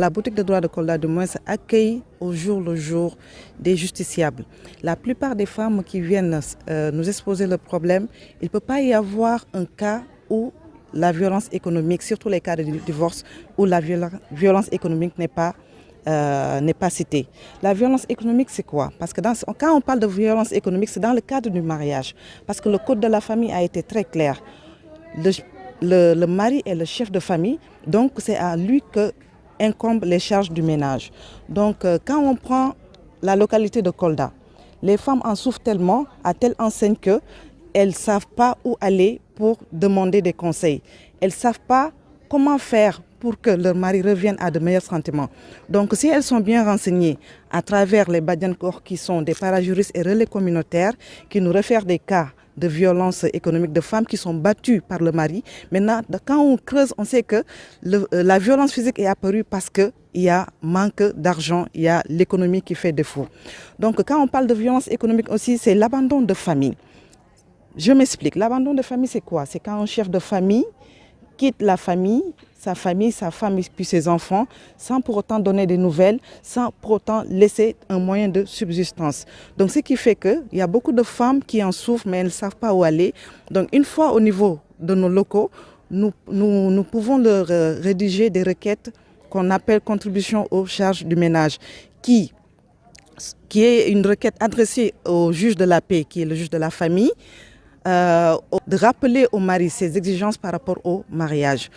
la boutique de droit de Kolda du moins accueille au jour le jour des justiciables. La plupart des femmes qui viennent nous exposer le problème, il ne peut pas y avoir un cas où la violence économique, surtout les cas de divorce, où la violence économique n'est pas citée. La violence économique, c'est quoi? Parce que quand on parle de violence économique, c'est dans le cadre du mariage. Parce que le code de la famille a été très clair. Le mari est le chef de famille, donc c'est à lui que incombent les charges du ménage. Donc quand on prend la localité de Kolda, les femmes en souffrent tellement, à telle enseigne qu'elles ne savent pas où aller pour demander des conseils. Elles ne savent pas comment faire pour que leur mari revienne à de meilleurs sentiments. Donc si elles sont bien renseignées à travers les Badiankor qui sont des parajuristes et relais communautaires qui nous réfèrent des cas de violence économique de femmes qui sont battues par le mari. Maintenant, quand on creuse, on sait que la violence physique est apparue parce qu'il y a manque d'argent, il y a l'économie qui fait défaut. Donc quand on parle de violence économique aussi, c'est l'abandon de famille. Je m'explique. L'abandon de famille, c'est quoi? C'est quand un chef de famille quitte la famille, sa femme puis ses enfants, sans pour autant donner des nouvelles, sans pour autant laisser un moyen de subsistance. Donc ce qui fait qu'il y a beaucoup de femmes qui en souffrent, mais elles ne savent pas où aller. Donc une fois au niveau de nos locaux, nous pouvons leur rédiger des requêtes qu'on appelle contribution aux charges du ménage, qui est une requête adressée au juge de la paix, qui est le juge de la famille, de rappeler au mari ses exigences par rapport au mariage.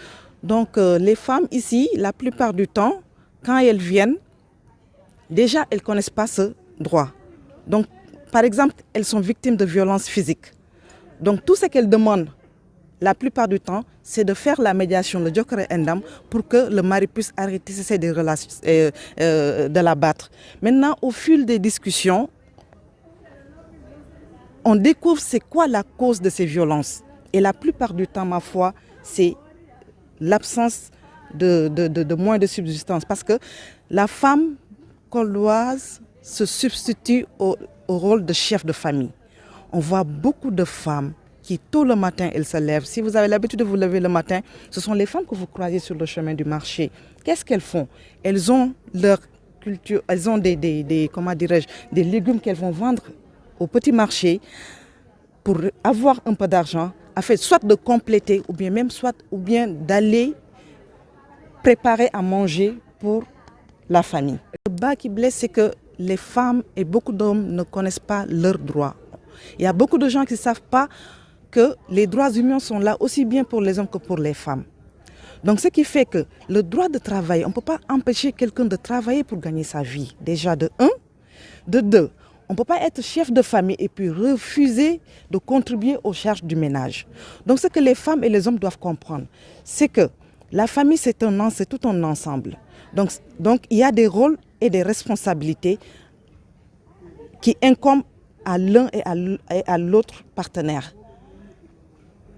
Donc les femmes ici, la plupart du temps, quand elles viennent, déjà elles ne connaissent pas ce droit. Donc par exemple, elles sont victimes de violences physiques. Donc tout ce qu'elles demandent, la plupart du temps, c'est de faire la médiation, le jokere endam, pour que le mari puisse arrêter ces relations, de la battre. Maintenant, au fil des discussions, on découvre c'est quoi la cause de ces violences. Et la plupart du temps, ma foi, c'est l'absence de moyens de subsistance. Parce que la femme koldoise se substitue au rôle de chef de famille. On voit beaucoup de femmes qui, tôt le matin, elles se lèvent. Si vous avez l'habitude de vous lever le matin, ce sont les femmes que vous croisez sur le chemin du marché. Qu'est-ce qu'elles font? Elles ont leur culture, elles ont des légumes qu'elles vont vendre au petit marché pour avoir un peu d'argent, afin soit de compléter ou bien d'aller préparer à manger pour la famille. Le bas qui blesse, c'est que les femmes et beaucoup d'hommes ne connaissent pas leurs droits. Il y a beaucoup de gens qui ne savent pas que les droits humains sont là aussi bien pour les hommes que pour les femmes. Donc ce qui fait que le droit de travail, on ne peut pas empêcher quelqu'un de travailler pour gagner sa vie. Déjà de 1, de 2. On ne peut pas être chef de famille et puis refuser de contribuer aux charges du ménage. Donc ce que les femmes et les hommes doivent comprendre, c'est que la famille c'est tout un ensemble. Donc il y a des rôles et des responsabilités qui incombent à l'un et à l'autre partenaire.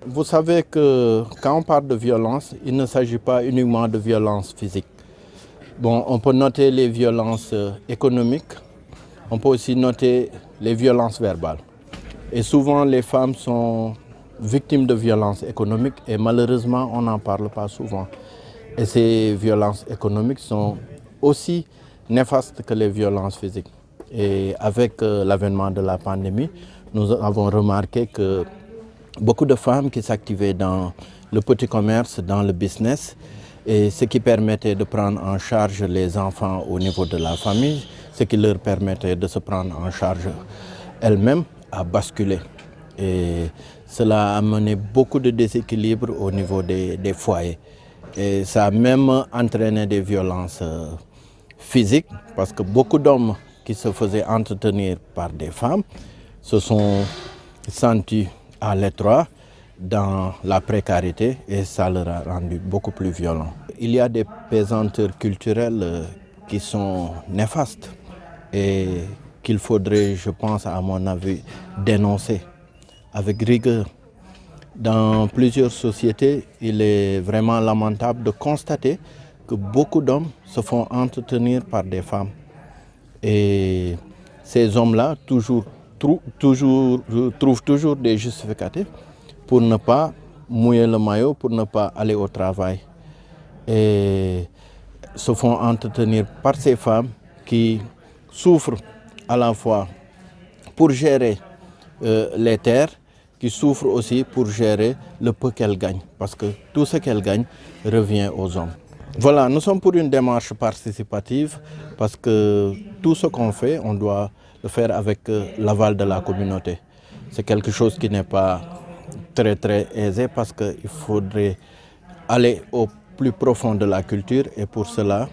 Vous savez que quand on parle de violence, il ne s'agit pas uniquement de violence physique. Bon, on peut noter les violences économiques. On peut aussi noter les violences verbales. Et souvent, les femmes sont victimes de violences économiques et malheureusement, on n'en parle pas souvent. Et ces violences économiques sont aussi néfastes que les violences physiques. Et avec l'avènement de la pandémie, nous avons remarqué que beaucoup de femmes qui s'activaient dans le petit commerce, dans le business, et ce qui permettait de prendre en charge les enfants au niveau de la famille, ce qui leur permettait de se prendre en charge elles-mêmes, a basculé. Et cela a amené beaucoup de déséquilibre au niveau des foyers. Et ça a même entraîné des violences physiques, parce que beaucoup d'hommes qui se faisaient entretenir par des femmes se sont sentis à l'étroit, dans la précarité, et ça leur a rendu beaucoup plus violents. Il y a des pesanteurs culturelles qui sont néfastes et qu'il faudrait, je pense, à mon avis, dénoncer avec rigueur. Dans plusieurs sociétés, il est vraiment lamentable de constater que beaucoup d'hommes se font entretenir par des femmes. Et ces hommes-là trouvent toujours des justificatifs pour ne pas mouiller le maillot, pour ne pas aller au travail. Et se font entretenir par ces femmes qui souffrent à la fois pour gérer les terres, qui souffrent aussi pour gérer le peu qu'elles gagnent, parce que tout ce qu'elles gagnent revient aux hommes. Voilà, nous sommes pour une démarche participative, parce que tout ce qu'on fait, on doit le faire avec l'aval de la communauté. C'est quelque chose qui n'est pas très aisé, parce qu'il faudrait aller au plus profond de la culture, et pour cela,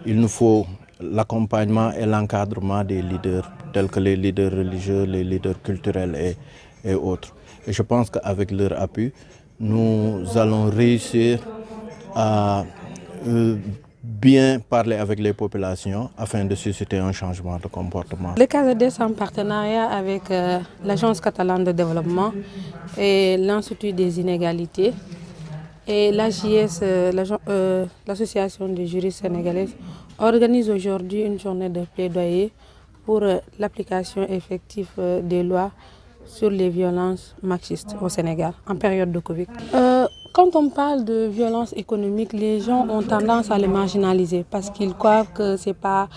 il nous faut l'accompagnement et l'encadrement des leaders, tels que les leaders religieux, les leaders culturels et autres. Et je pense qu'avec leur appui, nous allons réussir à bien parler avec les populations afin de susciter un changement de comportement. Le CASADES en partenariat avec l'Agence catalane de développement et l'Institut des inégalités et l'AJS, l'Association des juristes sénégalaises, organise aujourd'hui une journée de plaidoyer pour l'application effective des lois sur les violences machistes au Sénégal en période de Covid. Quand on parle de violence économique, les gens ont tendance à les marginaliser parce qu'ils croient que c'est pas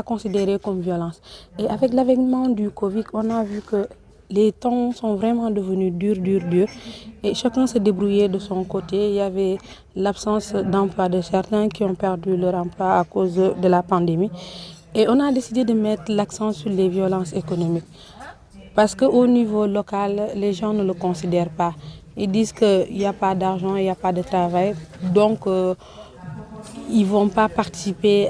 considéré comme violence. Et avec l'avènement du Covid, on a vu que les temps sont vraiment devenus durs. Et chacun se débrouillait de son côté. Il y avait l'absence d'emploi de certains qui ont perdu leur emploi à cause de la pandémie. Et on a décidé de mettre l'accent sur les violences économiques. Parce qu'au niveau local, les gens ne le considèrent pas. Ils disent qu'il n'y a pas d'argent, il n'y a pas de travail. Donc, ils ne vont pas participer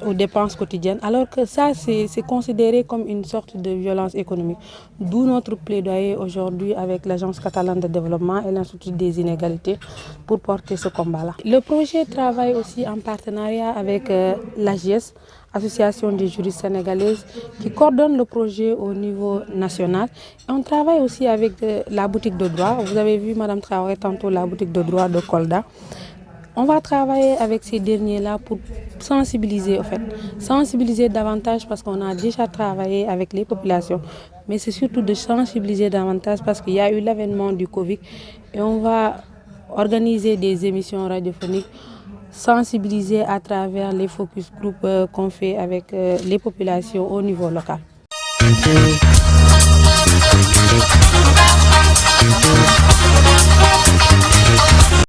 aux dépenses quotidiennes. Alors que ça, c'est considéré comme une sorte de violence économique. D'où notre plaidoyer aujourd'hui avec l'Agence catalane de développement et l'Institut des inégalités pour porter ce combat-là. Le projet travaille aussi en partenariat avec l'AJS, Association des juristes sénégalaises, qui coordonne le projet au niveau national. Et on travaille aussi avec la boutique de droit. Vous avez vu, Madame Traoré, tantôt la boutique de droit de Kolda. On va travailler avec ces derniers-là pour sensibiliser, sensibiliser davantage parce qu'on a déjà travaillé avec les populations. Mais c'est surtout de sensibiliser davantage parce qu'il y a eu l'avènement du Covid et on va organiser des émissions radiophoniques, sensibiliser à travers les focus group qu'on fait avec les populations au niveau local.